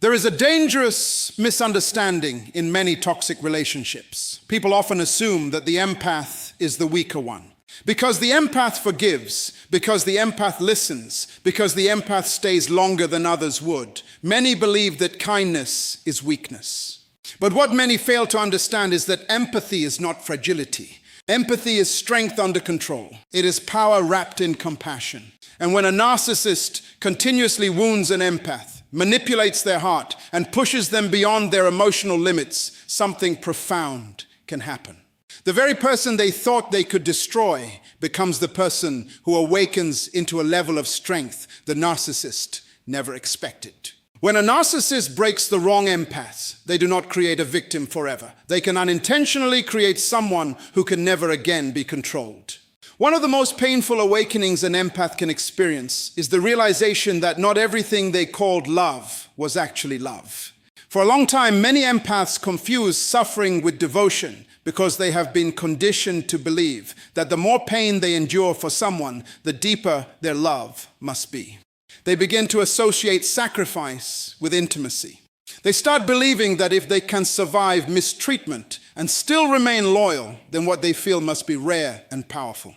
There is a dangerous misunderstanding in many toxic relationships. People often assume that the empath is the weaker one. Because the empath forgives, because the empath listens, because the empath stays longer than others would, many believe that kindness is weakness. But what many fail to understand is that empathy is not fragility. Empathy is strength under control. It is power wrapped in compassion. And when a narcissist continuously wounds an empath, manipulates their heart, and pushes them beyond their emotional limits, something profound can happen. The very person they thought they could destroy becomes the person who awakens into a level of strength the narcissist never expected. When a narcissist breaks the wrong empath, they do not create a victim forever. They can unintentionally create someone who can never again be controlled. One of the most painful awakenings an empath can experience is the realization that not everything they called love was actually love. For a long time, many empaths confuse suffering with devotion because they have been conditioned to believe that the more pain they endure for someone, the deeper their love must be. They begin to associate sacrifice with intimacy. They start believing that if they can survive mistreatment and still remain loyal, then what they feel must be rare and powerful.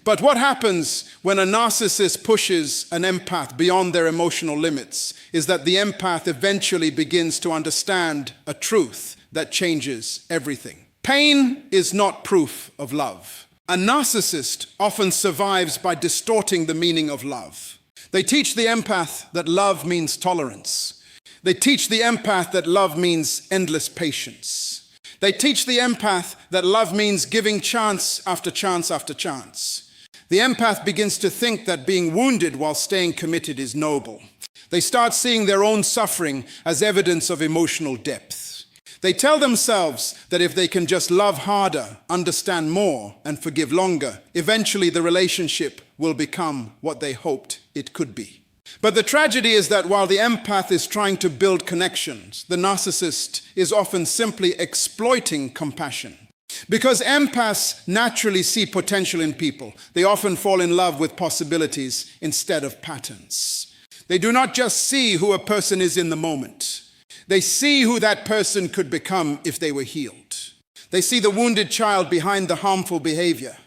But what happens when a narcissist pushes an empath beyond their emotional limits is that the empath eventually begins to understand a truth that changes everything. Pain is not proof of love. A narcissist often survives by distorting the meaning of love. They teach the empath that love means tolerance. They teach the empath that love means endless patience. They teach the empath that love means giving chance after chance after chance. The empath begins to think that being wounded while staying committed is noble. They start seeing their own suffering as evidence of emotional depth. They tell themselves that if they can just love harder, understand more, and forgive longer, eventually the relationship will become what they hoped it could be. But the tragedy is that while the empath is trying to build connections, the narcissist is often simply exploiting compassion. Because empaths naturally see potential in people, they often fall in love with possibilities instead of patterns. They do not just see who a person is in the moment. They see who that person could become if they were healed. They see the wounded child behind the harmful behavior.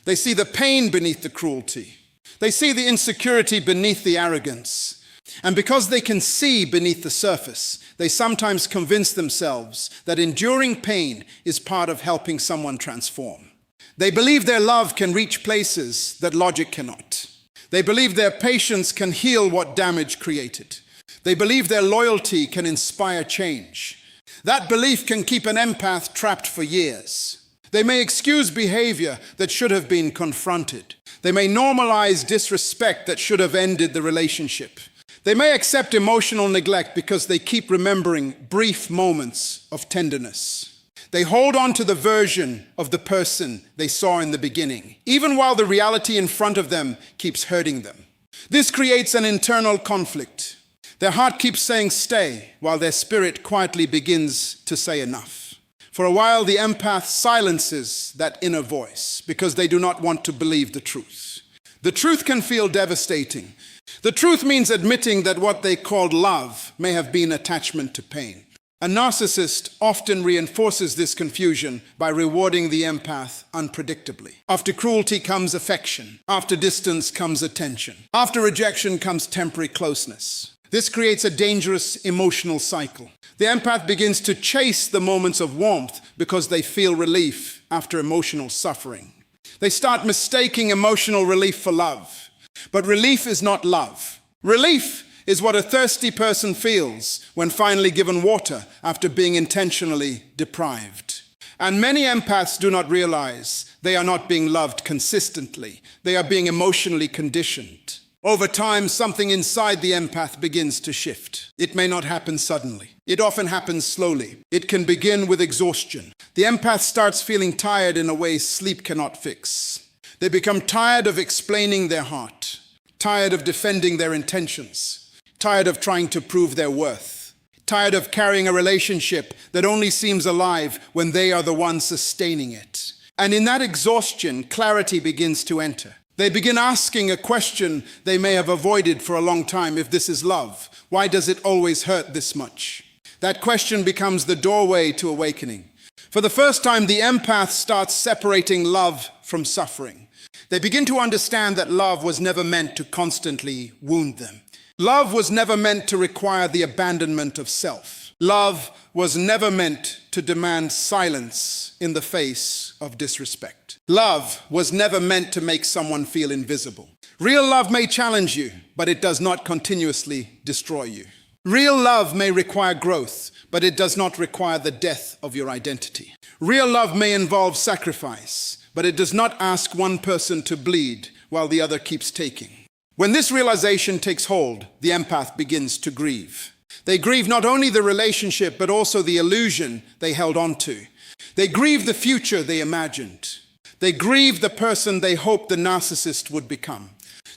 They see the pain beneath the cruelty. They see the insecurity beneath the arrogance. And because they can see beneath the surface, they sometimes convince themselves that enduring pain is part of helping someone transform. They believe their love can reach places that logic cannot. They believe their patience can heal what damage created. They believe their loyalty can inspire change. That belief can keep an empath trapped for years. They may excuse behavior that should have been confronted. They may normalize disrespect that should have ended the relationship. They may accept emotional neglect because they keep remembering brief moments of tenderness. They hold on to the version of the person they saw in the beginning, even while the reality in front of them keeps hurting them. This creates an internal conflict. Their heart keeps saying stay, while their spirit quietly begins to say enough. For a while, the empath silences that inner voice because they do not want to believe the truth. The truth can feel devastating. The truth means admitting that what they called love may have been attachment to pain. A narcissist often reinforces this confusion by rewarding the empath unpredictably. After cruelty comes affection. After distance comes attention. After rejection comes temporary closeness. This creates a dangerous emotional cycle. The empath begins to chase the moments of warmth because they feel relief after emotional suffering. They start mistaking emotional relief for love. But relief is not love. Relief is what a thirsty person feels when finally given water after being intentionally deprived. And many empaths do not realize they are not being loved consistently. They are being emotionally conditioned. Over time, something inside the empath begins to shift. It may not happen suddenly. It often happens slowly. It can begin with exhaustion. The empath starts feeling tired in a way sleep cannot fix. They become tired of explaining their heart, tired of defending their intentions, tired of trying to prove their worth, tired of carrying a relationship that only seems alive when they are the ones sustaining it. And in that exhaustion, clarity begins to enter. They begin asking a question they may have avoided for a long time. If this is love, why does it always hurt this much? That question becomes the doorway to awakening. For the first time, the empath starts separating love from suffering. They begin to understand that love was never meant to constantly wound them. Love was never meant to require the abandonment of self. Love was never meant to demand silence in the face of disrespect. Love was never meant to make someone feel invisible. Real love may challenge you, but it does not continuously destroy you. Real love may require growth, but it does not require the death of your identity. Real love may involve sacrifice, but it does not ask one person to bleed while the other keeps taking. When this realization takes hold, the empath begins to grieve. They grieve not only the relationship, but also the illusion they held on to. They grieve the future they imagined. They grieve the person they hoped the narcissist would become.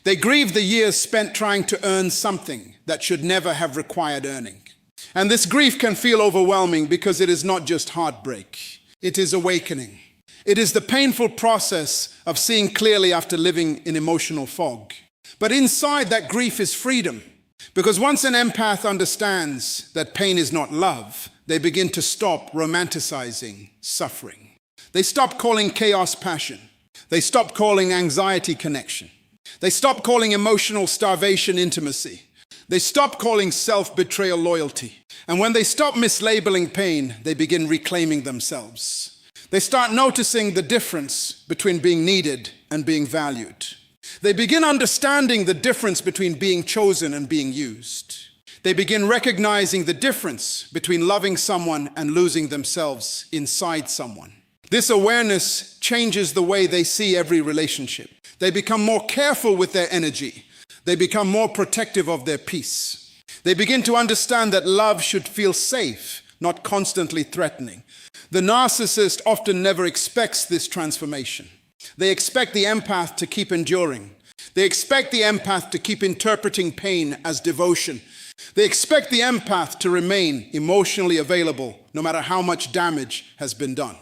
They grieve the years spent trying to earn something that should never have required earning. And this grief can feel overwhelming because it is not just heartbreak. It is awakening. It is the painful process of seeing clearly after living in emotional fog. But inside that grief is freedom. Because once an empath understands that pain is not love, they begin to stop romanticizing suffering. They stop calling chaos passion. They stop calling anxiety connection. They stop calling emotional starvation intimacy. They stop calling self-betrayal loyalty. And when they stop mislabeling pain, they begin reclaiming themselves. They start noticing the difference between being needed and being valued. They begin understanding the difference between being chosen and being used. They begin recognizing the difference between loving someone and losing themselves inside someone. This awareness changes the way they see every relationship. They become more careful with their energy. They become more protective of their peace. They begin to understand that love should feel safe, not constantly threatening. The narcissist often never expects this transformation. They expect the empath to keep enduring. They expect the empath to keep interpreting pain as devotion. They expect the empath to remain emotionally available no matter how much damage has been done.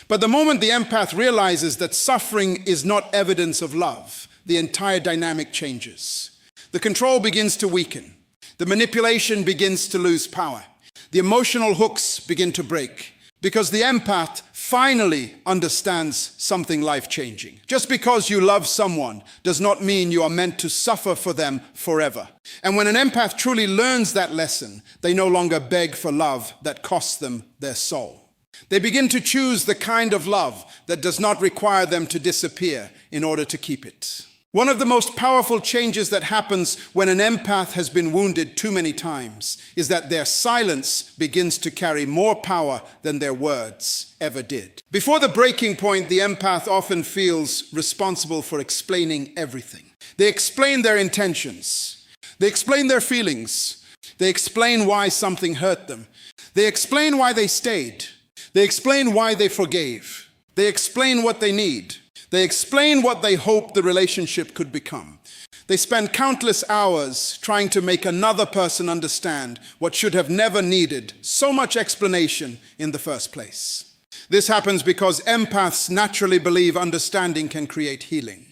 But the moment the empath realizes that suffering is not evidence of love, the entire dynamic changes. The control begins to weaken. The manipulation begins to lose power. The emotional hooks begin to break. Because the empath finally understands something life-changing. Just because you love someone does not mean you are meant to suffer for them forever. And when an empath truly learns that lesson, they no longer beg for love that costs them their soul. They begin to choose the kind of love that does not require them to disappear in order to keep it. One of the most powerful changes that happens when an empath has been wounded too many times is that their silence begins to carry more power than their words ever did. Before the breaking point, the empath often feels responsible for explaining everything. They explain their intentions. They explain their feelings. They explain why something hurt them. They explain why they stayed. They explain why they forgave. They explain what they need. They explain what they hope the relationship could become. They spend countless hours trying to make another person understand what should have never needed so much explanation in the first place. This happens because empaths naturally believe understanding can create healing.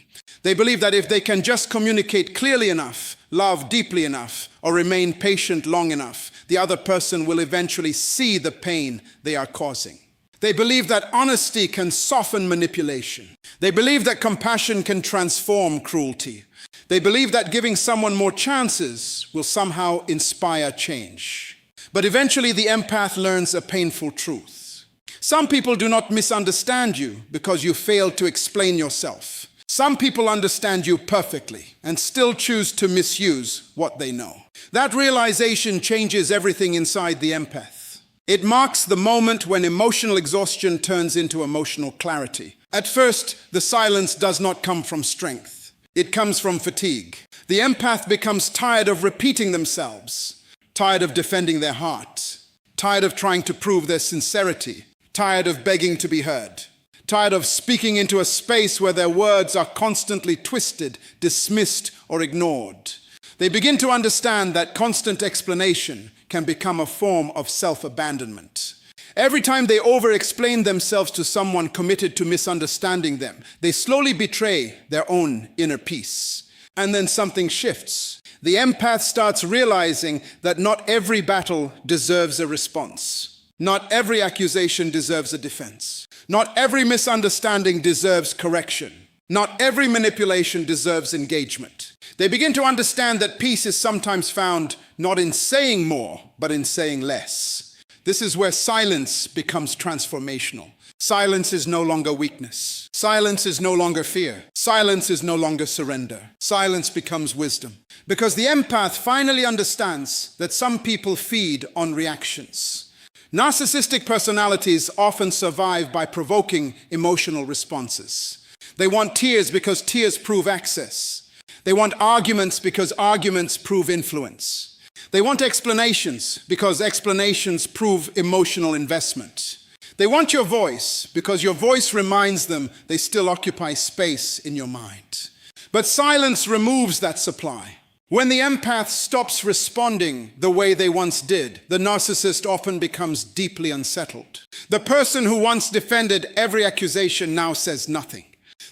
They believe that if they can just communicate clearly enough, love deeply enough, or remain patient long enough, the other person will eventually see the pain they are causing. They believe that honesty can soften manipulation. They believe that compassion can transform cruelty. They believe that giving someone more chances will somehow inspire change. But eventually the empath learns a painful truth. Some people do not misunderstand you because you failed to explain yourself. Some people understand you perfectly and still choose to misuse what they know. That realization changes everything inside the empath. It marks the moment when emotional exhaustion turns into emotional clarity. At first, the silence does not come from strength. It comes from fatigue. The empath becomes tired of repeating themselves, tired of defending their heart, tired of trying to prove their sincerity, tired of begging to be heard, tired of speaking into a space where their words are constantly twisted, dismissed, or ignored. They begin to understand that constant explanation can become a form of self-abandonment. Every time they over-explain themselves to someone committed to misunderstanding them, they slowly betray their own inner peace. And then something shifts. The empath starts realizing that not every battle deserves a response. Not every accusation deserves a defense. Not every misunderstanding deserves correction. Not every manipulation deserves engagement. They begin to understand that peace is sometimes found not in saying more, but in saying less. This is where silence becomes transformational. Silence is no longer weakness. Silence is no longer fear. Silence is no longer surrender. Silence becomes wisdom. Because the empath finally understands that some people feed on reactions. Narcissistic personalities often survive by provoking emotional responses. They want tears because tears prove access. They want arguments because arguments prove influence. They want explanations because explanations prove emotional investment. They want your voice because your voice reminds them they still occupy space in your mind. But silence removes that supply. When the empath stops responding the way they once did, the narcissist often becomes deeply unsettled. The person who once defended every accusation now says nothing.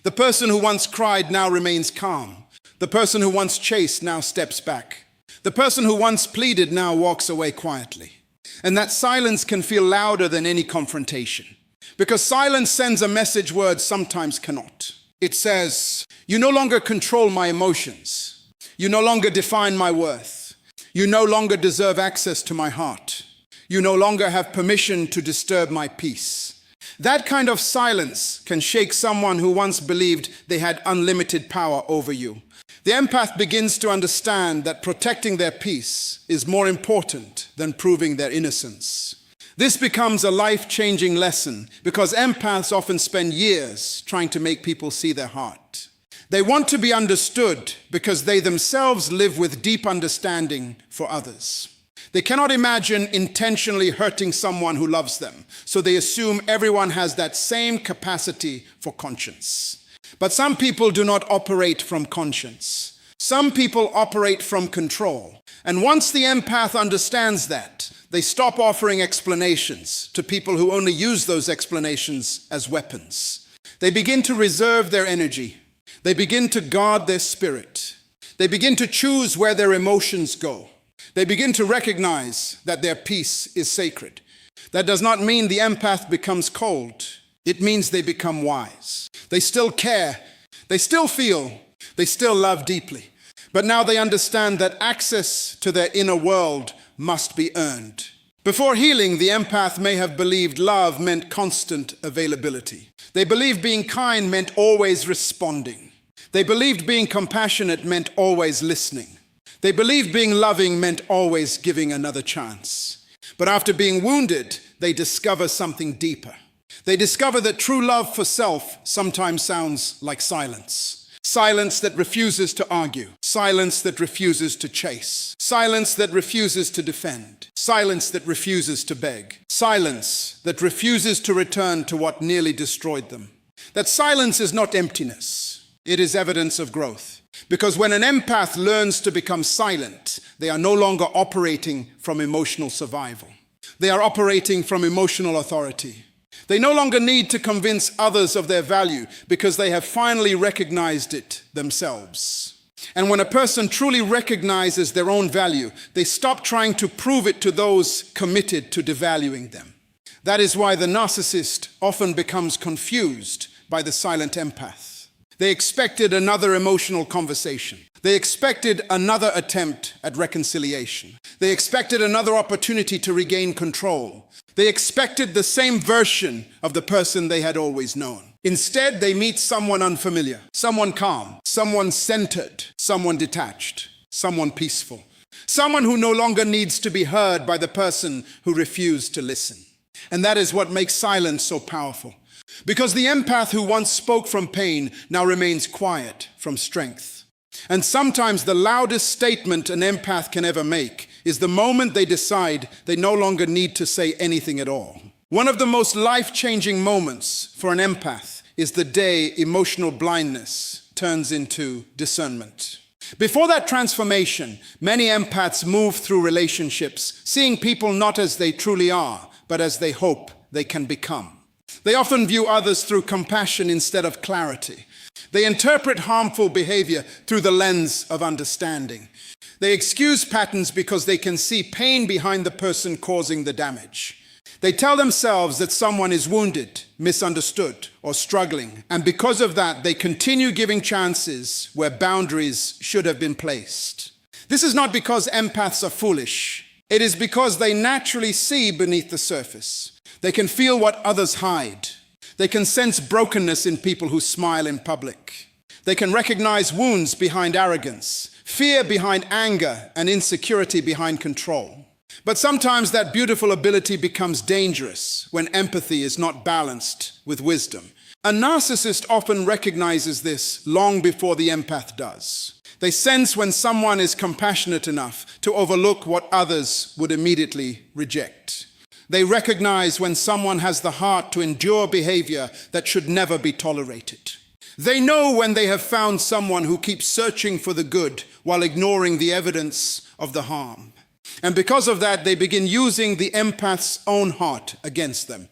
The person who once cried now remains calm. The person who once chased now steps back. The person who once pleaded now walks away quietly. And that silence can feel louder than any confrontation. Because silence sends a message words sometimes cannot. It says, you no longer control my emotions. You no longer define my worth. You no longer deserve access to my heart. You no longer have permission to disturb my peace. That kind of silence can shake someone who once believed they had unlimited power over you. The empath begins to understand that protecting their peace is more important than proving their innocence. This becomes a life-changing lesson because empaths often spend years trying to make people see their heart. They want to be understood because they themselves live with deep understanding for others. They cannot imagine intentionally hurting someone who loves them, so they assume everyone has that same capacity for conscience. But some people do not operate from conscience. Some people operate from control. And once the empath understands that, they stop offering explanations to people who only use those explanations as weapons. They begin to reserve their energy. They begin to guard their spirit. They begin to choose where their emotions go. They begin to recognize that their peace is sacred. That does not mean the empath becomes cold. It means they become wise. They still care. They still feel. They still love deeply. But now they understand that access to their inner world must be earned. Before healing, the empath may have believed love meant constant availability. They believed being kind meant always responding. They believed being compassionate meant always listening. They believed being loving meant always giving another chance. But after being wounded, they discover something deeper. They discover that true love for self sometimes sounds like silence. Silence that refuses to argue. Silence that refuses to chase. Silence that refuses to defend. Silence that refuses to beg. Silence that refuses to return to what nearly destroyed them. That silence is not emptiness. It is evidence of growth. Because when an empath learns to become silent, they are no longer operating from emotional survival. They are operating from emotional authority. They no longer need to convince others of their value because they have finally recognized it themselves. And when a person truly recognizes their own value, they stop trying to prove it to those committed to devaluing them. That is why the narcissist often becomes confused by the silent empath. They expected another emotional conversation. They expected another attempt at reconciliation. They expected another opportunity to regain control. They expected the same version of the person they had always known. Instead, they meet someone unfamiliar, someone calm, someone centered, someone detached, someone peaceful, someone who no longer needs to be heard by the person who refused to listen. And that is what makes silence so powerful. Because the empath who once spoke from pain now remains quiet from strength. And sometimes the loudest statement an empath can ever make is the moment they decide they no longer need to say anything at all. One of the most life-changing moments for an empath is the day emotional blindness turns into discernment. Before that transformation, many empaths move through relationships, seeing people not as they truly are, but as they hope they can become. They often view others through compassion instead of clarity. They interpret harmful behavior through the lens of understanding. They excuse patterns because they can see pain behind the person causing the damage. They tell themselves that someone is wounded, misunderstood, or struggling, and because of that, they continue giving chances where boundaries should have been placed. This is not because empaths are foolish. It is because they naturally see beneath the surface. They can feel what others hide. They can sense brokenness in people who smile in public. They can recognize wounds behind arrogance, fear behind anger, and insecurity behind control. But sometimes that beautiful ability becomes dangerous when empathy is not balanced with wisdom. A narcissist often recognizes this long before the empath does. They sense when someone is compassionate enough to overlook what others would immediately reject. They recognize when someone has the heart to endure behavior that should never be tolerated. They know when they have found someone who keeps searching for the good while ignoring the evidence of the harm. And because of that, they begin using the empath's own heart against them.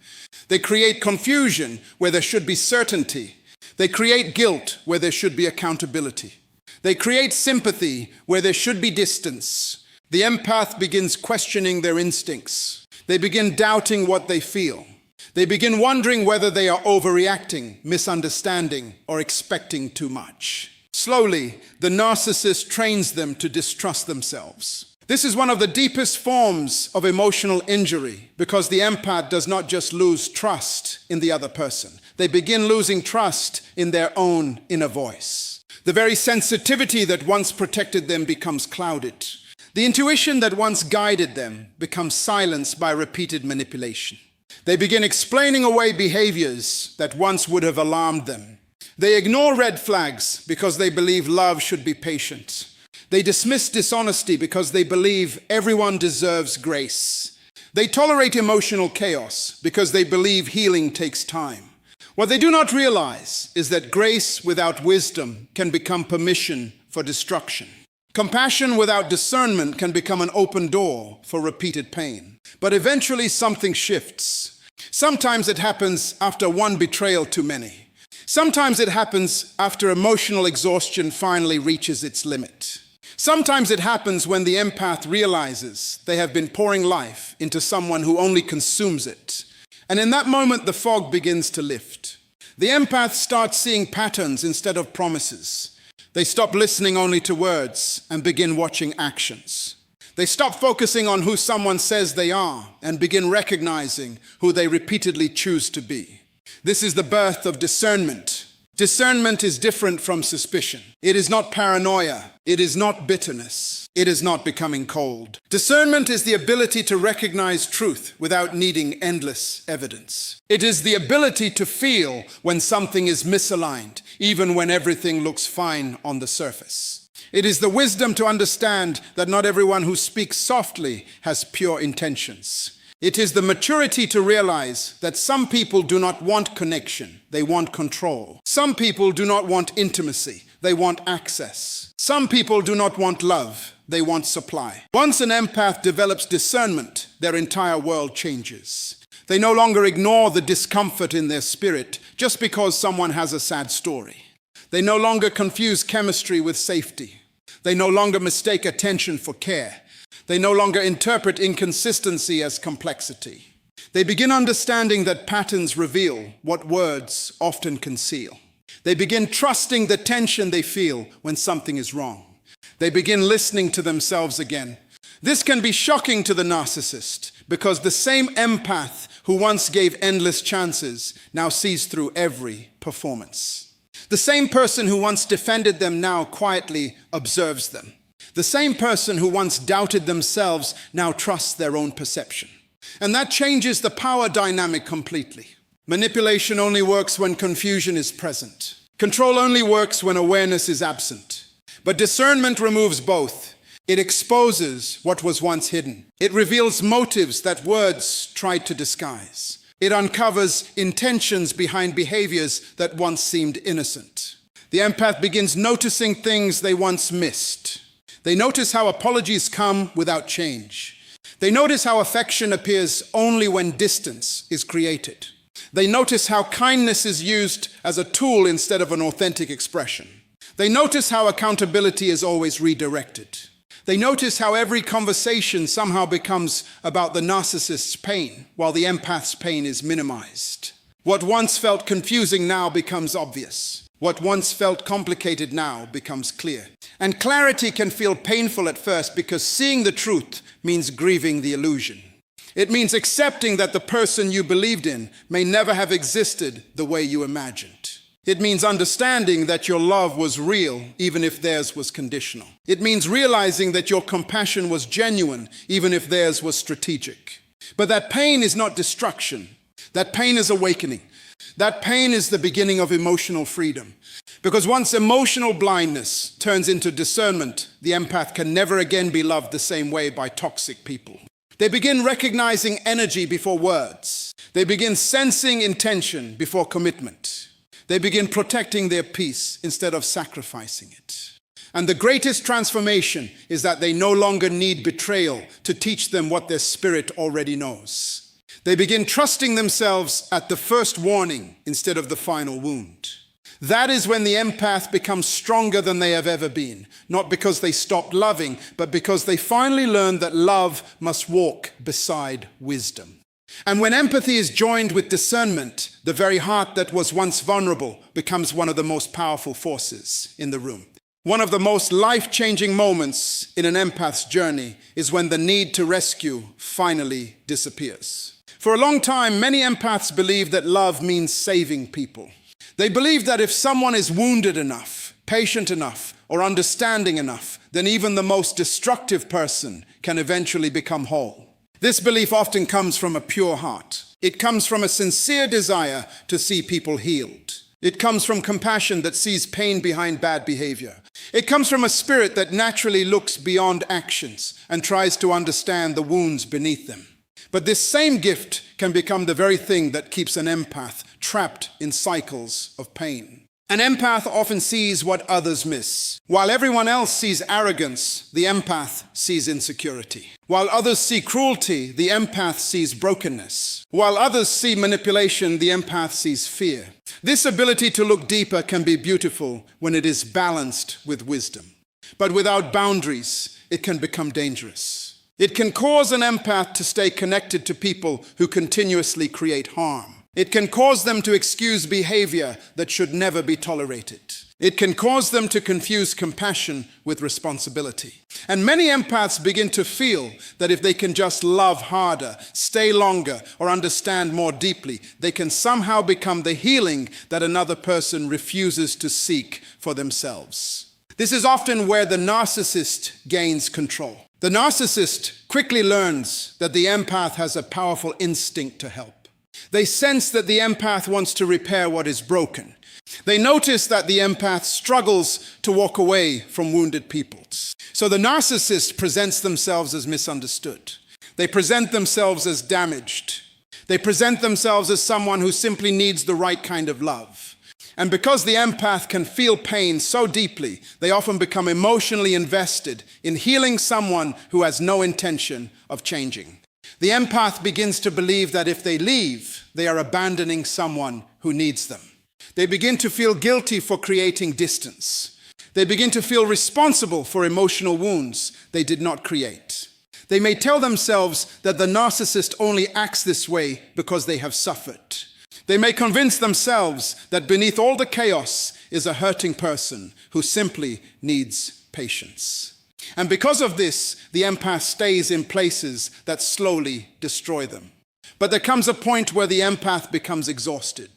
They create confusion where there should be certainty. They create guilt where there should be accountability. They create sympathy where there should be distance. The empath begins questioning their instincts. They begin doubting what they feel. They begin wondering whether they are overreacting, misunderstanding, or expecting too much. Slowly, the narcissist trains them to distrust themselves. This is one of the deepest forms of emotional injury because the empath does not just lose trust in the other person. They begin losing trust in their own inner voice. The very sensitivity that once protected them becomes clouded. The intuition that once guided them becomes silenced by repeated manipulation. They begin explaining away behaviors that once would have alarmed them. They ignore red flags because they believe love should be patient. They dismiss dishonesty because they believe everyone deserves grace. They tolerate emotional chaos because they believe healing takes time. What they do not realize is that grace without wisdom can become permission for destruction. Compassion without discernment can become an open door for repeated pain. But eventually something shifts. Sometimes it happens after one betrayal too many. Sometimes it happens after emotional exhaustion finally reaches its limit. Sometimes it happens when the empath realizes they have been pouring life into someone who only consumes it. And in that moment, the fog begins to lift. The empath starts seeing patterns instead of promises. They stop listening only to words and begin watching actions. They stop focusing on who someone says they are and begin recognizing who they repeatedly choose to be. This is the birth of discernment. Discernment is different from suspicion. It is not paranoia. It is not bitterness. It is not becoming cold. Discernment is the ability to recognize truth without needing endless evidence. It is the ability to feel when something is misaligned, even when everything looks fine on the surface. It is the wisdom to understand that not everyone who speaks softly has pure intentions. It is the maturity to realize that some people do not want connection, they want control. Some people do not want intimacy, they want access. Some people do not want love, they want supply. Once an empath develops discernment, their entire world changes. They no longer ignore the discomfort in their spirit just because someone has a sad story. They no longer confuse chemistry with safety. They no longer mistake attention for care. They no longer interpret inconsistency as complexity. They begin understanding that patterns reveal what words often conceal. They begin trusting the tension they feel when something is wrong. They begin listening to themselves again. This can be shocking to the narcissist because the same empath who once gave endless chances now sees through every performance. The same person who once defended them now quietly observes them. The same person who once doubted themselves now trusts their own perception. And that changes the power dynamic completely. Manipulation only works when confusion is present. Control only works when awareness is absent. But discernment removes both. It exposes what was once hidden. It reveals motives that words tried to disguise. It uncovers intentions behind behaviors that once seemed innocent. The empath begins noticing things they once missed. They notice how apologies come without change. They notice how affection appears only when distance is created. They notice how kindness is used as a tool instead of an authentic expression. They notice how accountability is always redirected. They notice how every conversation somehow becomes about the narcissist's pain, while the empath's pain is minimized. What once felt confusing now becomes obvious. What once felt complicated now becomes clear. And clarity can feel painful at first because seeing the truth means grieving the illusion. It means accepting that the person you believed in may never have existed the way you imagined. It means understanding that your love was real, even if theirs was conditional. It means realizing that your compassion was genuine, even if theirs was strategic. But that pain is not destruction. That pain is awakening. That pain is the beginning of emotional freedom. Because once emotional blindness turns into discernment, the empath can never again be loved the same way by toxic people. They begin recognizing energy before words. They begin sensing intention before commitment. They begin protecting their peace instead of sacrificing it. And the greatest transformation is that they no longer need betrayal to teach them what their spirit already knows. They begin trusting themselves at the first warning instead of the final wound. That is when the empath becomes stronger than they have ever been, not because they stopped loving, but because they finally learned that love must walk beside wisdom. And when empathy is joined with discernment, the very heart that was once vulnerable becomes one of the most powerful forces in the room. One of the most life-changing moments in an empath's journey is when the need to rescue finally disappears. For a long time, many empaths believe that love means saving people. They believe that if someone is wounded enough, patient enough, or understanding enough, then even the most destructive person can eventually become whole. This belief often comes from a pure heart. It comes from a sincere desire to see people healed. It comes from compassion that sees pain behind bad behavior. It comes from a spirit that naturally looks beyond actions and tries to understand the wounds beneath them. But this same gift can become the very thing that keeps an empath trapped in cycles of pain. An empath often sees what others miss. While everyone else sees arrogance, the empath sees insecurity. While others see cruelty, the empath sees brokenness. While others see manipulation, the empath sees fear. This ability to look deeper can be beautiful when it is balanced with wisdom. But without boundaries, it can become dangerous. It can cause an empath to stay connected to people who continuously create harm. It can cause them to excuse behavior that should never be tolerated. It can cause them to confuse compassion with responsibility. And many empaths begin to feel that if they can just love harder, stay longer, or understand more deeply, they can somehow become the healing that another person refuses to seek for themselves. This is often where the narcissist gains control. The narcissist quickly learns that the empath has a powerful instinct to help. They sense that the empath wants to repair what is broken. They notice that the empath struggles to walk away from wounded people. So the narcissist presents themselves as misunderstood. They present themselves as damaged. They present themselves as someone who simply needs the right kind of love. And because the empath can feel pain so deeply, they often become emotionally invested in healing someone who has no intention of changing. The empath begins to believe that if they leave, they are abandoning someone who needs them. They begin to feel guilty for creating distance. They begin to feel responsible for emotional wounds they did not create. They may tell themselves that the narcissist only acts this way because they have suffered. They may convince themselves that beneath all the chaos is a hurting person who simply needs patience. And because of this, the empath stays in places that slowly destroy them. But there comes a point where the empath becomes exhausted.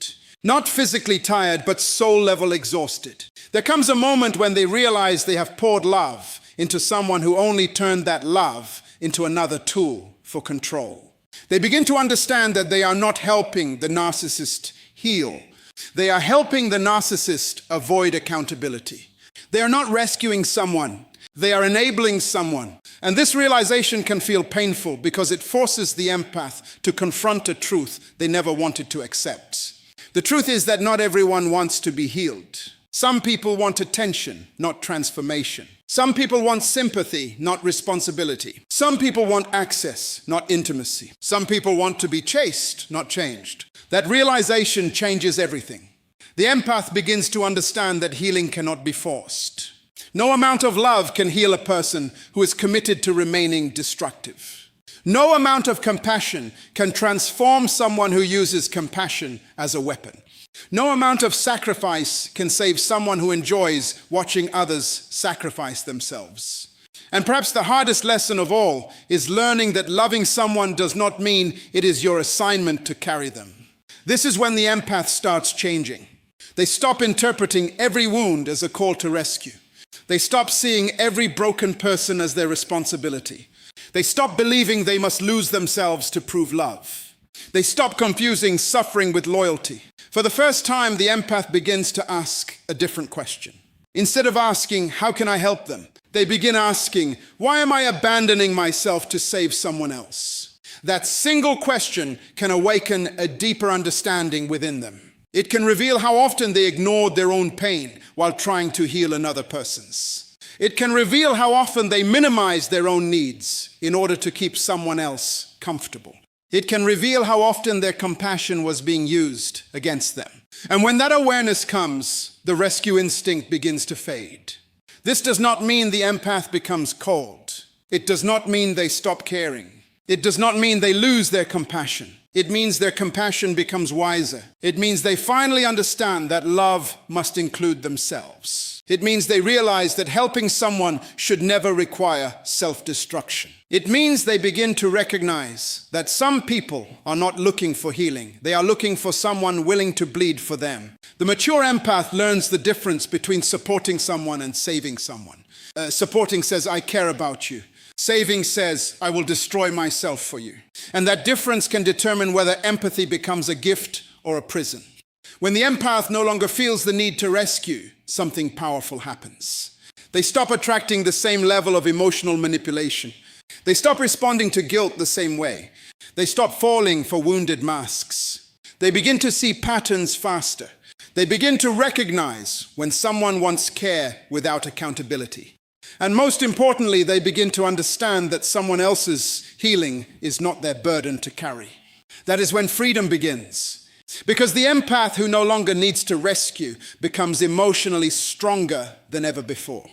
Not physically tired, but soul-level exhausted. There comes a moment when they realize they have poured love into someone who only turned that love into another tool for control. They begin to understand that they are not helping the narcissist heal. They are helping the narcissist avoid accountability. They are not rescuing someone. They are enabling someone. And this realization can feel painful because it forces the empath to confront a truth they never wanted to accept. The truth is that not everyone wants to be healed. Some people want attention, not transformation. Some people want sympathy, not responsibility. Some people want access, not intimacy. Some people want to be chased, not changed. That realization changes everything. The empath begins to understand that healing cannot be forced. No amount of love can heal a person who is committed to remaining destructive. No amount of compassion can transform someone who uses compassion as a weapon. No amount of sacrifice can save someone who enjoys watching others sacrifice themselves. And perhaps the hardest lesson of all is learning that loving someone does not mean it is your assignment to carry them. This is when the empath starts changing. They stop interpreting every wound as a call to rescue. They stop seeing every broken person as their responsibility. They stop believing they must lose themselves to prove love. They stop confusing suffering with loyalty. For the first time, the empath begins to ask a different question. Instead of asking, how can I help them? They begin asking, why am I abandoning myself to save someone else? That single question can awaken a deeper understanding within them. It can reveal how often they ignored their own pain while trying to heal another person's. It can reveal how often they minimized their own needs in order to keep someone else comfortable. It can reveal how often their compassion was being used against them. And when that awareness comes, the rescue instinct begins to fade. This does not mean the empath becomes cold. It does not mean they stop caring. It does not mean they lose their compassion. It means their compassion becomes wiser. It means they finally understand that love must include themselves. It means they realize that helping someone should never require self-destruction. It means they begin to recognize that some people are not looking for healing. They are looking for someone willing to bleed for them. The mature empath learns the difference between supporting someone and saving someone. Supporting says, I care about you. Saving says, I will destroy myself for you. And that difference can determine whether empathy becomes a gift or a prison. When the empath no longer feels the need to rescue, something powerful happens. They stop attracting the same level of emotional manipulation. They stop responding to guilt the same way. They stop falling for wounded masks. They begin to see patterns faster. They begin to recognize when someone wants care without accountability. And most importantly, they begin to understand that someone else's healing is not their burden to carry. That is when freedom begins. Because the empath who no longer needs to rescue becomes emotionally stronger than ever before.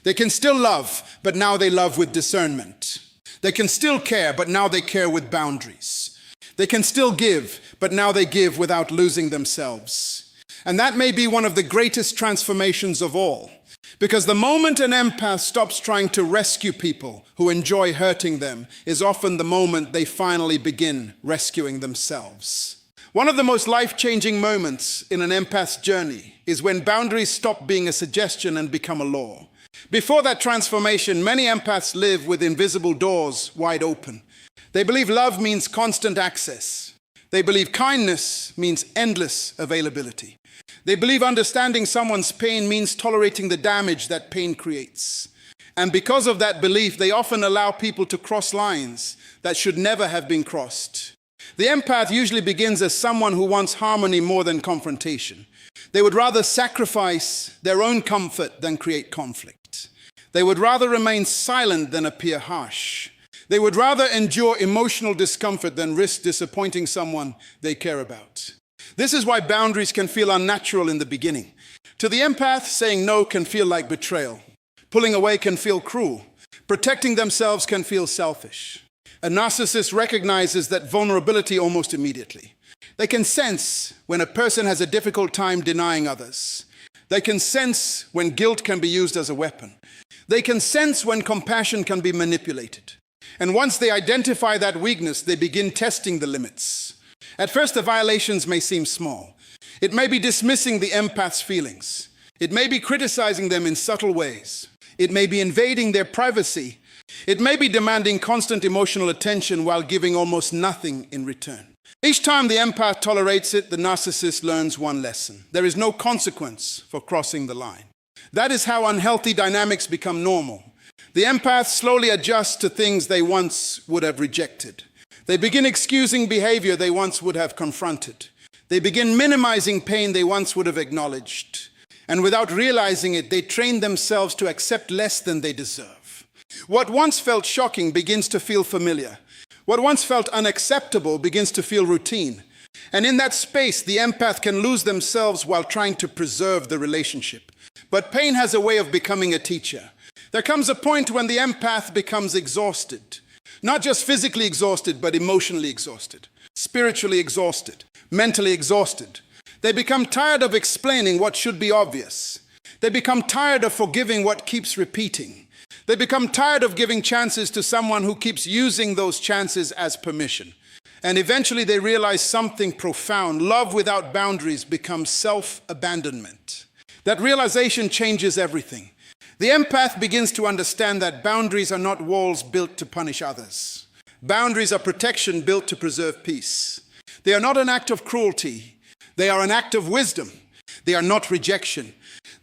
They can still love, but now they love with discernment. They can still care, but now they care with boundaries. They can still give, but now they give without losing themselves. And that may be one of the greatest transformations of all. Because the moment an empath stops trying to rescue people who enjoy hurting them is often the moment they finally begin rescuing themselves. One of the most life-changing moments in an empath's journey is when boundaries stop being a suggestion and become a law. Before that transformation, many empaths live with invisible doors wide open. They believe love means constant access. They believe kindness means endless availability. They believe understanding someone's pain means tolerating the damage that pain creates. And because of that belief, they often allow people to cross lines that should never have been crossed. The empath usually begins as someone who wants harmony more than confrontation. They would rather sacrifice their own comfort than create conflict. They would rather remain silent than appear harsh. They would rather endure emotional discomfort than risk disappointing someone they care about. This is why boundaries can feel unnatural in the beginning. To the empath, saying no can feel like betrayal. Pulling away can feel cruel. Protecting themselves can feel selfish. A narcissist recognizes that vulnerability almost immediately. They can sense when a person has a difficult time denying others. They can sense when guilt can be used as a weapon. They can sense when compassion can be manipulated. And once they identify that weakness, they begin testing the limits. At first, the violations may seem small. It may be dismissing the empath's feelings. It may be criticizing them in subtle ways. It may be invading their privacy. It may be demanding constant emotional attention while giving almost nothing in return. Each time the empath tolerates it, the narcissist learns one lesson. There is no consequence for crossing the line. That is how unhealthy dynamics become normal. The empath slowly adjusts to things they once would have rejected. They begin excusing behavior they once would have confronted. They begin minimizing pain they once would have acknowledged. And without realizing it, they train themselves to accept less than they deserve. What once felt shocking begins to feel familiar. What once felt unacceptable begins to feel routine. And in that space, the empath can lose themselves while trying to preserve the relationship. But pain has a way of becoming a teacher. There comes a point when the empath becomes exhausted. Not just physically exhausted, but emotionally exhausted, spiritually exhausted, mentally exhausted. They become tired of explaining what should be obvious. They become tired of forgiving what keeps repeating. They become tired of giving chances to someone who keeps using those chances as permission. And eventually they realize something profound. Love without boundaries becomes self-abandonment. That realization changes everything. The empath begins to understand that boundaries are not walls built to punish others. Boundaries are protection built to preserve peace. They are not an act of cruelty. They are an act of wisdom. They are not rejection.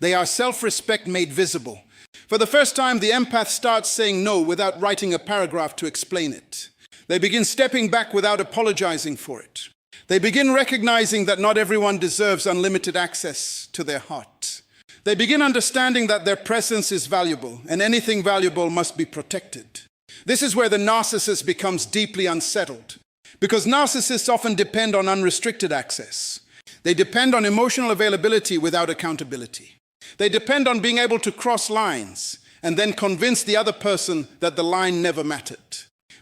They are self-respect made visible. For the first time, the empath starts saying no without writing a paragraph to explain it. They begin stepping back without apologizing for it. They begin recognizing that not everyone deserves unlimited access to their heart. They begin understanding that their presence is valuable, and anything valuable must be protected. This is where the narcissist becomes deeply unsettled, because narcissists often depend on unrestricted access. They depend on emotional availability without accountability. They depend on being able to cross lines and then convince the other person that the line never mattered.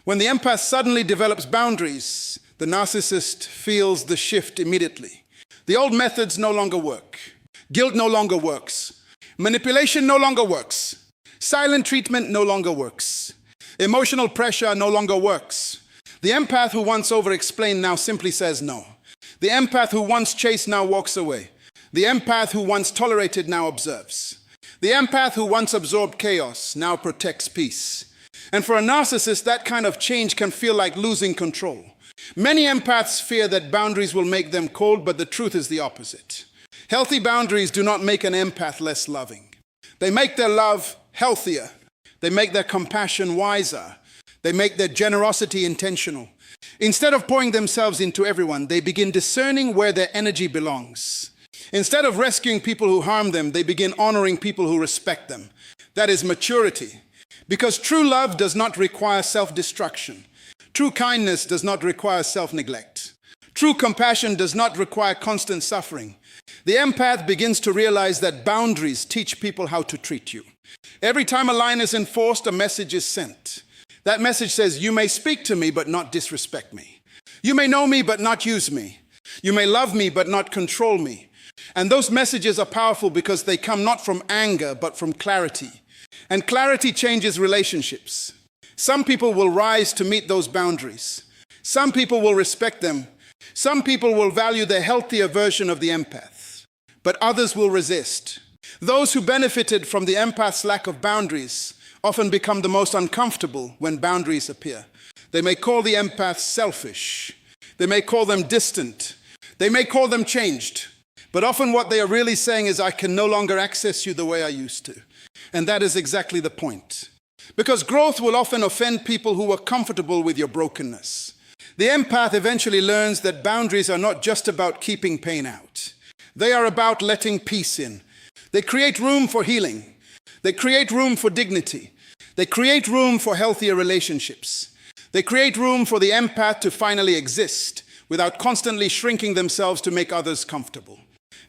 When the empath suddenly develops boundaries, the narcissist feels the shift immediately. The old methods no longer work. Guilt no longer works. Manipulation no longer works. Silent treatment no longer works. Emotional pressure no longer works. The empath who once over-explained now simply says no. The empath who once chased now walks away. The empath who once tolerated now observes. The empath who once absorbed chaos now protects peace. And for a narcissist, that kind of change can feel like losing control. Many empaths fear that boundaries will make them cold, but the truth is the opposite. Healthy boundaries do not make an empath less loving. They make their love healthier. They make their compassion wiser. They make their generosity intentional. Instead of pouring themselves into everyone, they begin discerning where their energy belongs. Instead of rescuing people who harm them, they begin honoring people who respect them. That is maturity. Because true love does not require self-destruction. True kindness does not require self-neglect. True compassion does not require constant suffering. The empath begins to realize that boundaries teach people how to treat you. Every time a line is enforced, a message is sent. That message says, you may speak to me, but not disrespect me. You may know me, but not use me. You may love me, but not control me. And those messages are powerful because they come not from anger, but from clarity. And clarity changes relationships. Some people will rise to meet those boundaries. Some people will respect them. Some people will value the healthier version of the empath. But others will resist. Those who benefited from the empath's lack of boundaries often become the most uncomfortable when boundaries appear. They may call the empath selfish. They may call them distant. They may call them changed. But often what they are really saying is, I can no longer access you the way I used to. And that is exactly the point. Because growth will often offend people who are comfortable with your brokenness. The empath eventually learns that boundaries are not just about keeping pain out. They are about letting peace in. They create room for healing. They create room for dignity. They create room for healthier relationships. They create room for the empath to finally exist without constantly shrinking themselves to make others comfortable.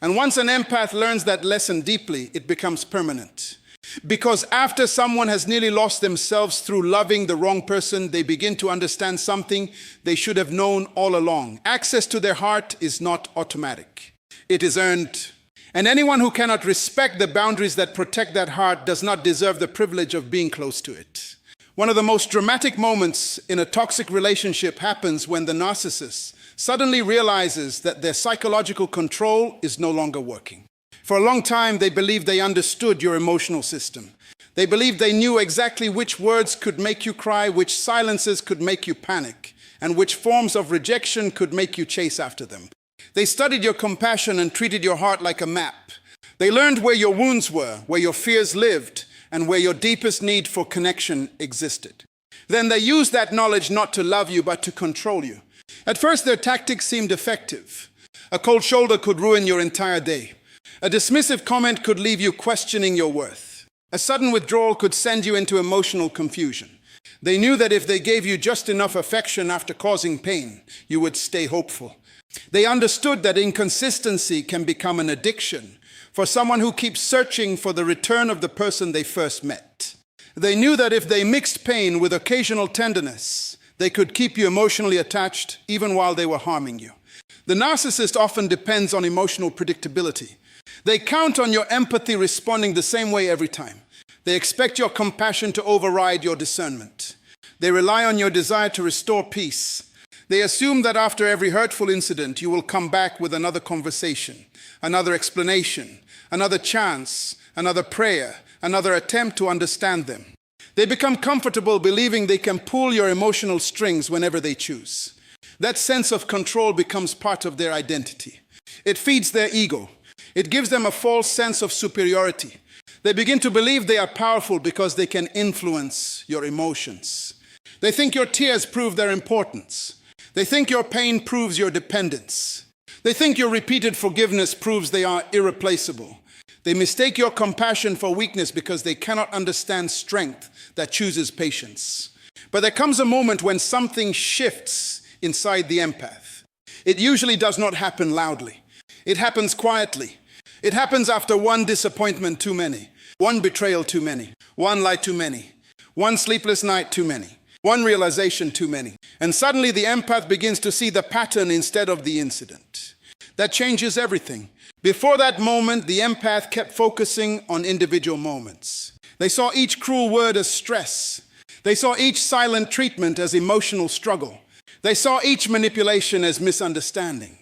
And once an empath learns that lesson deeply, it becomes permanent. Because after someone has nearly lost themselves through loving the wrong person, they begin to understand something they should have known all along. Access to their heart is not automatic. It is earned. And anyone who cannot respect the boundaries that protect that heart does not deserve the privilege of being close to it. One of the most dramatic moments in a toxic relationship happens when the narcissist suddenly realizes that their psychological control is no longer working. For a long time, they believed they understood your emotional system. They believed they knew exactly which words could make you cry, which silences could make you panic, and which forms of rejection could make you chase after them. They studied your compassion and treated your heart like a map. They learned where your wounds were, where your fears lived, and where your deepest need for connection existed. Then they used that knowledge not to love you, but to control you. At first, their tactics seemed effective. A cold shoulder could ruin your entire day. A dismissive comment could leave you questioning your worth. A sudden withdrawal could send you into emotional confusion. They knew that if they gave you just enough affection after causing pain, you would stay hopeful. They understood that inconsistency can become an addiction for someone who keeps searching for the return of the person they first met. They knew that if they mixed pain with occasional tenderness, they could keep you emotionally attached even while they were harming you. The narcissist often depends on emotional predictability. They count on your empathy responding the same way every time. They expect your compassion to override your discernment. They rely on your desire to restore peace. They assume that after every hurtful incident, you will come back with another conversation, another explanation, another chance, another prayer, another attempt to understand them. They become comfortable believing they can pull your emotional strings whenever they choose. That sense of control becomes part of their identity. It feeds their ego. It gives them a false sense of superiority. They begin to believe they are powerful because they can influence your emotions. They think your tears prove their importance. They think your pain proves your dependence. They think your repeated forgiveness proves they are irreplaceable. They mistake your compassion for weakness because they cannot understand strength that chooses patience. But there comes a moment when something shifts inside the empath. It usually does not happen loudly. It happens quietly. It happens after one disappointment too many, one betrayal too many, one lie too many, one sleepless night too many, one realization too many. And suddenly the empath begins to see the pattern instead of the incident. That changes everything. Before that moment, the empath kept focusing on individual moments. They saw each cruel word as stress. They saw each silent treatment as emotional struggle. They saw each manipulation as misunderstanding.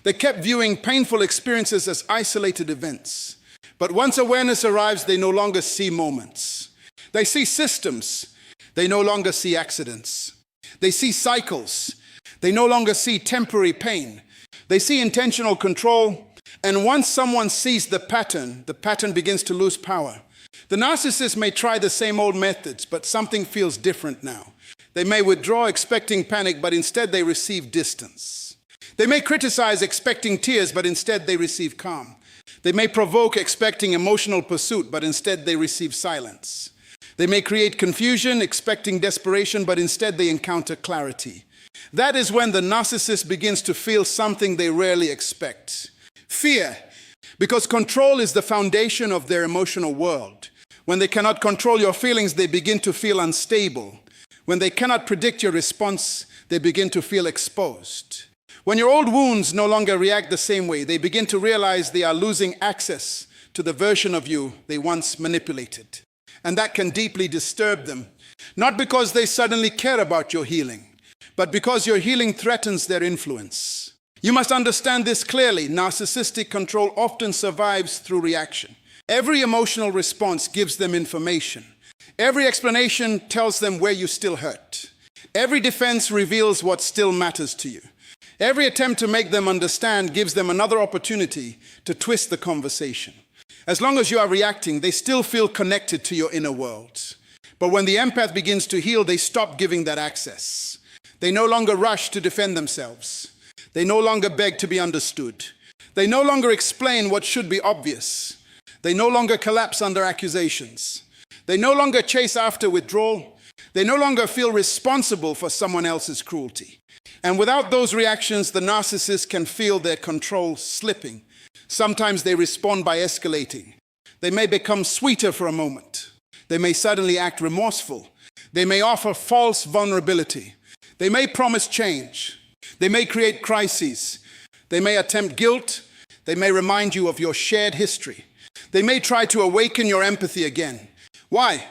They kept viewing painful experiences as isolated events. But once awareness arrives, they no longer see moments. They see systems. They no longer see accidents. They see cycles. They no longer see temporary pain. They see intentional control. And once someone sees the pattern begins to lose power. The narcissist may try the same old methods, but something feels different now. They may withdraw expecting panic, but instead they receive distance. They may criticize expecting tears, but instead they receive calm. They may provoke expecting emotional pursuit, but instead they receive silence. They may create confusion expecting desperation, but instead they encounter clarity. That is when the narcissist begins to feel something they rarely expect. Fear, because control is the foundation of their emotional world. When they cannot control your feelings, they begin to feel unstable. When they cannot predict your response, they begin to feel exposed. When your old wounds no longer react the same way, they begin to realize they are losing access to the version of you they once manipulated. And that can deeply disturb them, not because they suddenly care about your healing, but because your healing threatens their influence. You must understand this clearly. Narcissistic control often survives through reaction. Every emotional response gives them information. Every explanation tells them where you still hurt. Every defense reveals what still matters to you. Every attempt to make them understand gives them another opportunity to twist the conversation. As long as you are reacting, they still feel connected to your inner world. But when the empath begins to heal, they stop giving that access. They no longer rush to defend themselves. They no longer beg to be understood. They no longer explain what should be obvious. They no longer collapse under accusations. They no longer chase after withdrawal. They no longer feel responsible for someone else's cruelty. And without those reactions, the narcissist can feel their control slipping. Sometimes they respond by escalating. They may become sweeter for a moment. They may suddenly act remorseful. They may offer false vulnerability. They may promise change. They may create crises. They may attempt guilt. They may remind you of your shared history. They may try to awaken your empathy again. Why?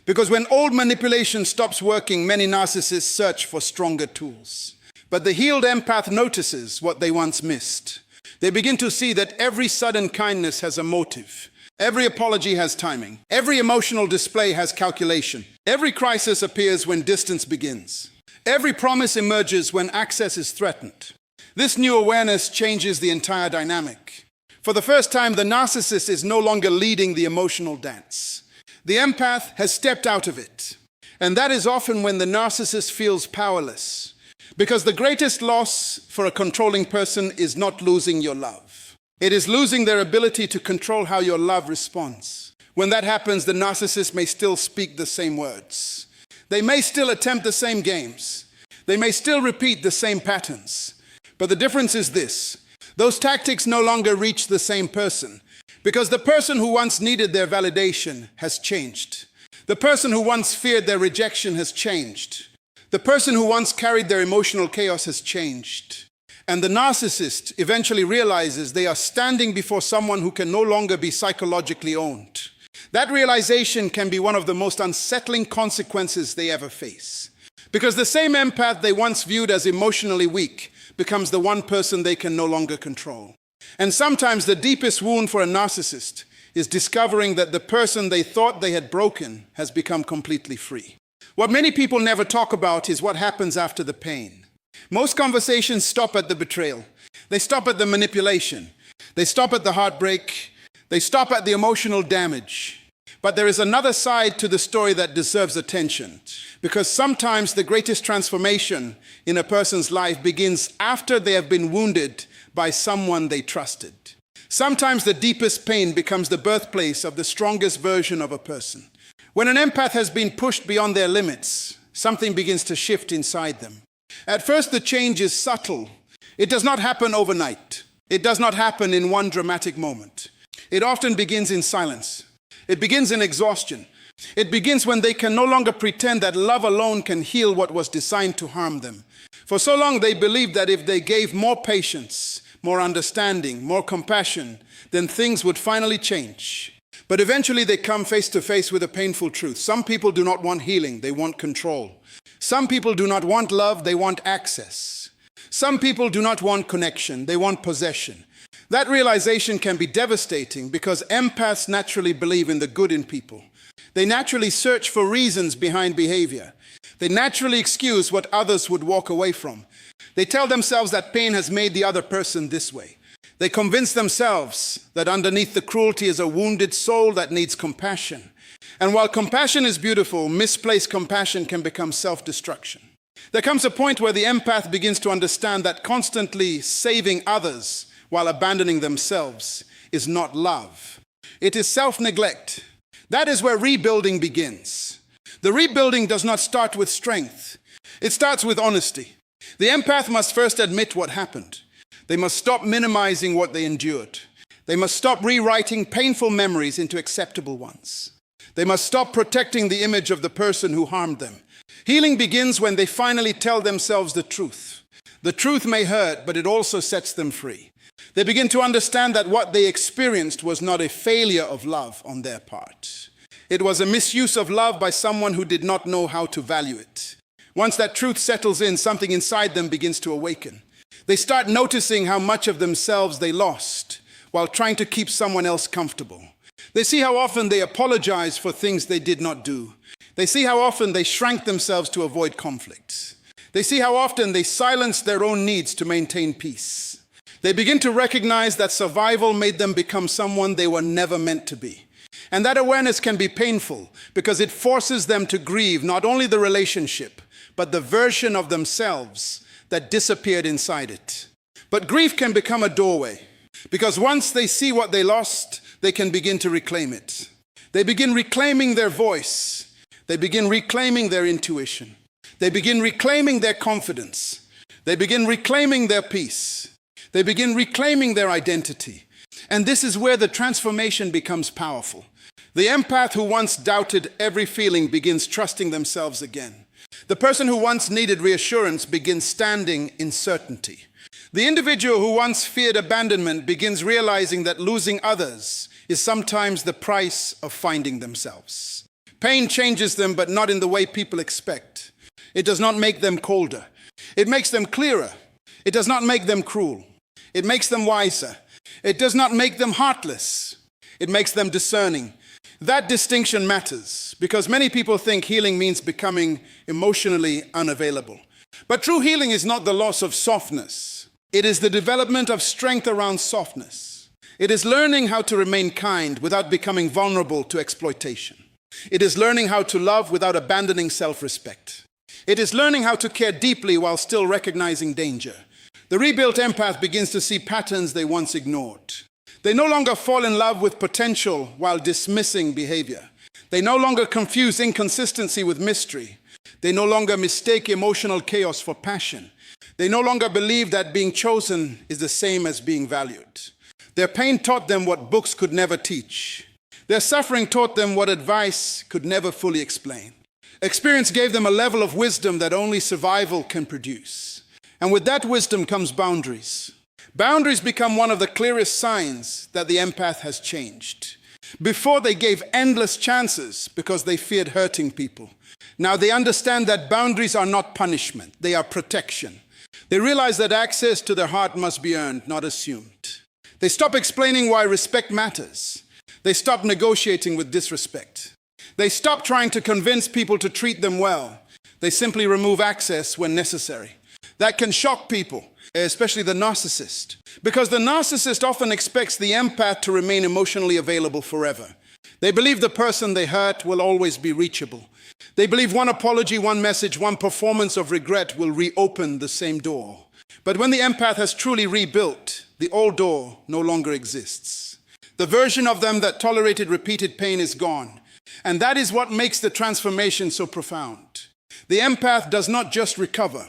Because when old manipulation stops working, many narcissists search for stronger tools. But the healed empath notices what they once missed. They begin to see that every sudden kindness has a motive. Every apology has timing. Every emotional display has calculation. Every crisis appears when distance begins. Every promise emerges when access is threatened. This new awareness changes the entire dynamic. For the first time, the narcissist is no longer leading the emotional dance. The empath has stepped out of it. And that is often when the narcissist feels powerless. Because the greatest loss for a controlling person is not losing your love. It is losing their ability to control how your love responds. When that happens, the narcissist may still speak the same words. They may still attempt the same games. They may still repeat the same patterns. But the difference is this: those tactics no longer reach the same person, because the person who once needed their validation has changed. The person who once feared their rejection has changed. The person who once carried their emotional chaos has changed. And the narcissist eventually realizes they are standing before someone who can no longer be psychologically owned. That realization can be one of the most unsettling consequences they ever face. Because the same empath they once viewed as emotionally weak becomes the one person they can no longer control. And sometimes the deepest wound for a narcissist is discovering that the person they thought they had broken has become completely free. What many people never talk about is what happens after the pain. Most conversations stop at the betrayal. They stop at the manipulation. They stop at the heartbreak. They stop at the emotional damage. But there is another side to the story that deserves attention, because sometimes the greatest transformation in a person's life begins after they have been wounded by someone they trusted. Sometimes the deepest pain becomes the birthplace of the strongest version of a person. When an empath has been pushed beyond their limits, something begins to shift inside them. At first, the change is subtle. It does not happen overnight. It does not happen in one dramatic moment. It often begins in silence. It begins in exhaustion. It begins when they can no longer pretend that love alone can heal what was designed to harm them. For so long, they believed that if they gave more patience, more understanding, more compassion, then things would finally change. But eventually they come face to face with a painful truth. Some people do not want healing, they want control. Some people do not want love, they want access. Some people do not want connection, they want possession. That realization can be devastating because empaths naturally believe in the good in people. They naturally search for reasons behind behavior. They naturally excuse what others would walk away from. They tell themselves that pain has made the other person this way. They convince themselves that underneath the cruelty is a wounded soul that needs compassion. And while compassion is beautiful, misplaced compassion can become self-destruction. There comes a point where the empath begins to understand that constantly saving others while abandoning themselves is not love. It is self-neglect. That is where rebuilding begins. The rebuilding does not start with strength. It starts with honesty. The empath must first admit what happened. They must stop minimizing what they endured. They must stop rewriting painful memories into acceptable ones. They must stop protecting the image of the person who harmed them. Healing begins when they finally tell themselves the truth. The truth may hurt, but it also sets them free. They begin to understand that what they experienced was not a failure of love on their part. It was a misuse of love by someone who did not know how to value it. Once that truth settles in, something inside them begins to awaken. They start noticing how much of themselves they lost while trying to keep someone else comfortable. They see how often they apologize for things they did not do. They see how often they shrank themselves to avoid conflict. They see how often they silenced their own needs to maintain peace. They begin to recognize that survival made them become someone they were never meant to be. And that awareness can be painful because it forces them to grieve not only the relationship, but the version of themselves that disappeared inside it. But grief can become a doorway, because once they see what they lost, they can begin to reclaim it. They begin reclaiming their voice. They begin reclaiming their intuition. They begin reclaiming their confidence. They begin reclaiming their peace. They begin reclaiming their identity. And this is where the transformation becomes powerful. The empath who once doubted every feeling begins trusting themselves again. The person who once needed reassurance begins standing in certainty. The individual who once feared abandonment begins realizing that losing others is sometimes the price of finding themselves. Pain changes them, but not in the way people expect. It does not make them colder. It makes them clearer. It does not make them cruel. It makes them wiser. It does not make them heartless. It makes them discerning. That distinction matters because many people think healing means becoming emotionally unavailable. But true healing is not the loss of softness. It is the development of strength around softness. It is learning how to remain kind without becoming vulnerable to exploitation. It is learning how to love without abandoning self-respect. It is learning how to care deeply while still recognizing danger. The rebuilt empath begins to see patterns they once ignored. They no longer fall in love with potential while dismissing behavior. They no longer confuse inconsistency with mystery. They no longer mistake emotional chaos for passion. They no longer believe that being chosen is the same as being valued. Their pain taught them what books could never teach. Their suffering taught them what advice could never fully explain. Experience gave them a level of wisdom that only survival can produce. And with that wisdom comes boundaries. Boundaries become one of the clearest signs that the empath has changed. Before, they gave endless chances because they feared hurting people. Now they understand that boundaries are not punishment, they are protection. They realize that access to their heart must be earned, not assumed. They stop explaining why respect matters. They stop negotiating with disrespect. They stop trying to convince people to treat them well. They simply remove access when necessary. That can shock people, especially the narcissist, because the narcissist often expects the empath to remain emotionally available forever. They believe the person they hurt will always be reachable. They believe one apology, one message, one performance of regret will reopen the same door. But when the empath has truly rebuilt, the old door no longer exists. The version of them that tolerated repeated pain is gone. And that is what makes the transformation so profound. The empath does not just recover.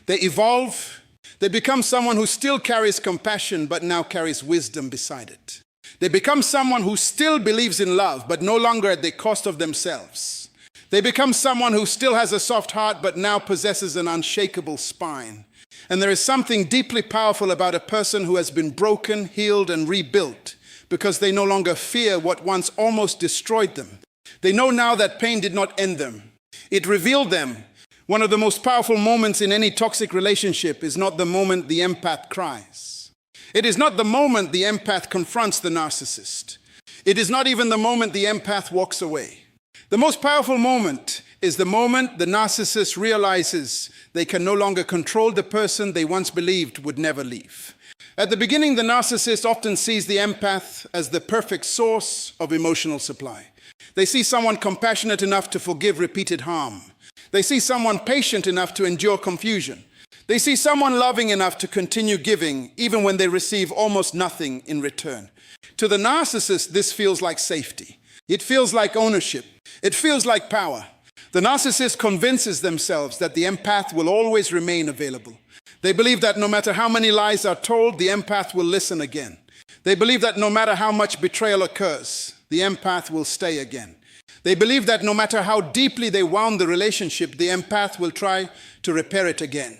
They evolve. They become someone who still carries compassion, but now carries wisdom beside it. They become someone who still believes in love, but no longer at the cost of themselves. They become someone who still has a soft heart, but now possesses an unshakable spine. And there is something deeply powerful about a person who has been broken, healed, and rebuilt, because they no longer fear what once almost destroyed them. They know now that pain did not end them. It revealed them. One of the most powerful moments in any toxic relationship is not the moment the empath cries. It is not the moment the empath confronts the narcissist. It is not even the moment the empath walks away. The most powerful moment is the moment the narcissist realizes they can no longer control the person they once believed would never leave. At the beginning, the narcissist often sees the empath as the perfect source of emotional supply. They see someone compassionate enough to forgive repeated harm. They see someone patient enough to endure confusion. They see someone loving enough to continue giving even when they receive almost nothing in return. To the narcissist, this feels like safety. It feels like ownership. It feels like power. The narcissist convinces themselves that the empath will always remain available. They believe that no matter how many lies are told, the empath will listen again. They believe that no matter how much betrayal occurs, the empath will stay again. They believe that no matter how deeply they wound the relationship, the empath will try to repair it again.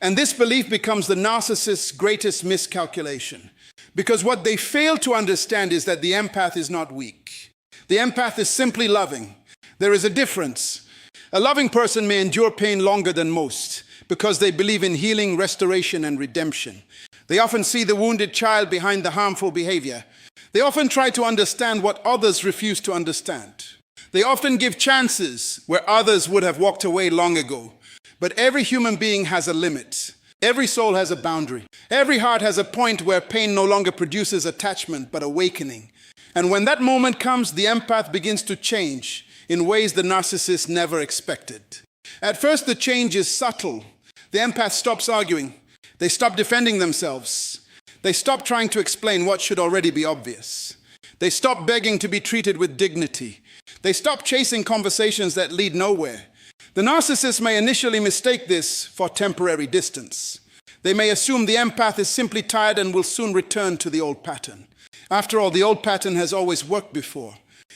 And this belief becomes the narcissist's greatest miscalculation, because what they fail to understand is that the empath is not weak. The empath is simply loving. There is a difference. A loving person may endure pain longer than most because they believe in healing, restoration, and redemption. They often see the wounded child behind the harmful behavior. They often try to understand what others refuse to understand. They often give chances where others would have walked away long ago. But every human being has a limit. Every soul has a boundary. Every heart has a point where pain no longer produces attachment, but awakening. And when that moment comes, the empath begins to change in ways the narcissist never expected. At first, the change is subtle. The empath stops arguing. They stop defending themselves. They stop trying to explain what should already be obvious. They stop begging to be treated with dignity. They stop chasing conversations that lead nowhere. The narcissist may initially mistake this for temporary distance. They may assume the empath is simply tired and will soon return to the old pattern. After all, the old pattern has always worked before.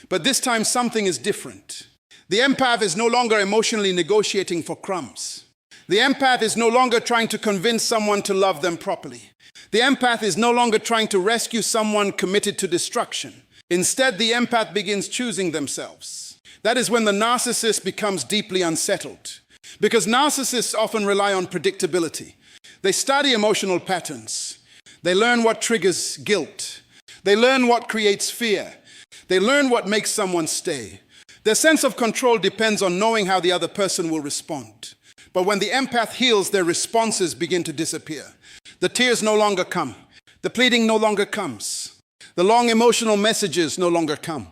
But this time something is different. The empath is no longer emotionally negotiating for crumbs. The empath is no longer trying to convince someone to love them properly. The empath is no longer trying to rescue someone committed to destruction. Instead, the empath begins choosing themselves. That is when the narcissist becomes deeply unsettled. Because narcissists often rely on predictability. They study emotional patterns. They learn what triggers guilt. They learn what creates fear. They learn what makes someone stay. Their sense of control depends on knowing how the other person will respond. But when the empath heals, their responses begin to disappear. The tears no longer come. The pleading no longer comes. The long emotional messages no longer come.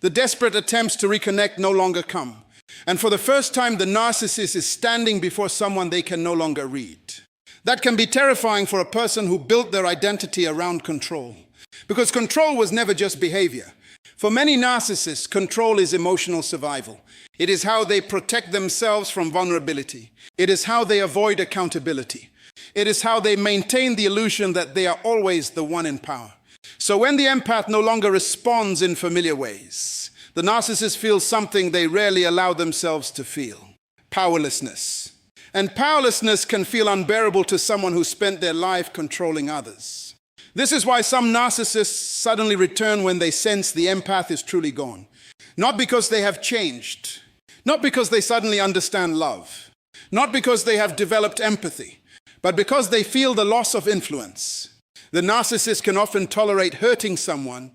The desperate attempts to reconnect no longer come. And for the first time, the narcissist is standing before someone they can no longer read. That can be terrifying for a person who built their identity around control. Because control was never just behavior. For many narcissists, control is emotional survival. It is how they protect themselves from vulnerability. It is how they avoid accountability. It is how they maintain the illusion that they are always the one in power. So when the empath no longer responds in familiar ways, the narcissist feels something they rarely allow themselves to feel: powerlessness. And powerlessness can feel unbearable to someone who spent their life controlling others. This is why some narcissists suddenly return when they sense the empath is truly gone. Not because they have changed, not because they suddenly understand love, not because they have developed empathy, but because they feel the loss of influence. The narcissist can often tolerate hurting someone.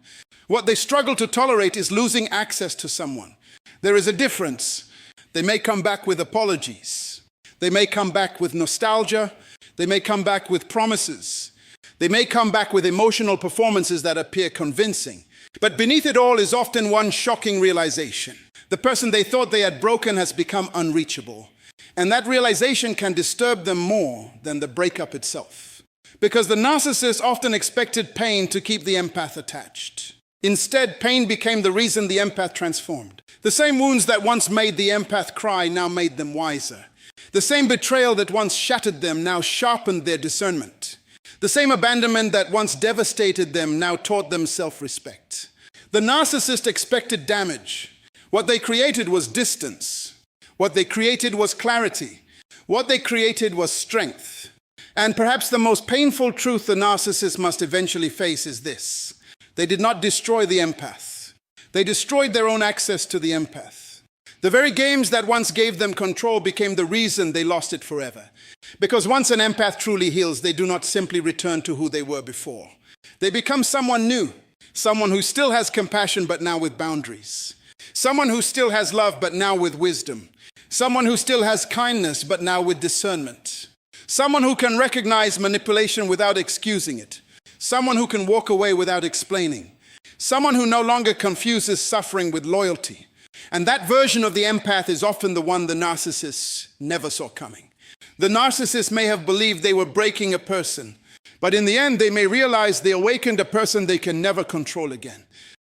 What they struggle to tolerate is losing access to someone. There is a difference. They may come back with apologies. They may come back with nostalgia. They may come back with promises. They may come back with emotional performances that appear convincing. But beneath it all is often one shocking realization. The person they thought they had broken has become unreachable. And that realization can disturb them more than the breakup itself. Because the narcissist often expected pain to keep the empath attached. Instead, pain became the reason the empath transformed. The same wounds that once made the empath cry now made them wiser. The same betrayal that once shattered them now sharpened their discernment. The same abandonment that once devastated them now taught them self-respect. The narcissist expected damage. What they created was distance. What they created was clarity. What they created was strength. And perhaps the most painful truth the narcissist must eventually face is this: they did not destroy the empath. They destroyed their own access to the empath. The very games that once gave them control became the reason they lost it forever. Because once an empath truly heals, they do not simply return to who they were before. They become someone new, someone who still has compassion but now with boundaries. Someone who still has love but now with wisdom. Someone who still has kindness but now with discernment. Someone who can recognize manipulation without excusing it. Someone who can walk away without explaining. Someone who no longer confuses suffering with loyalty. And that version of the empath is often the one the narcissist never saw coming. The narcissist may have believed they were breaking a person, but in the end they may realize they awakened a person they can never control again.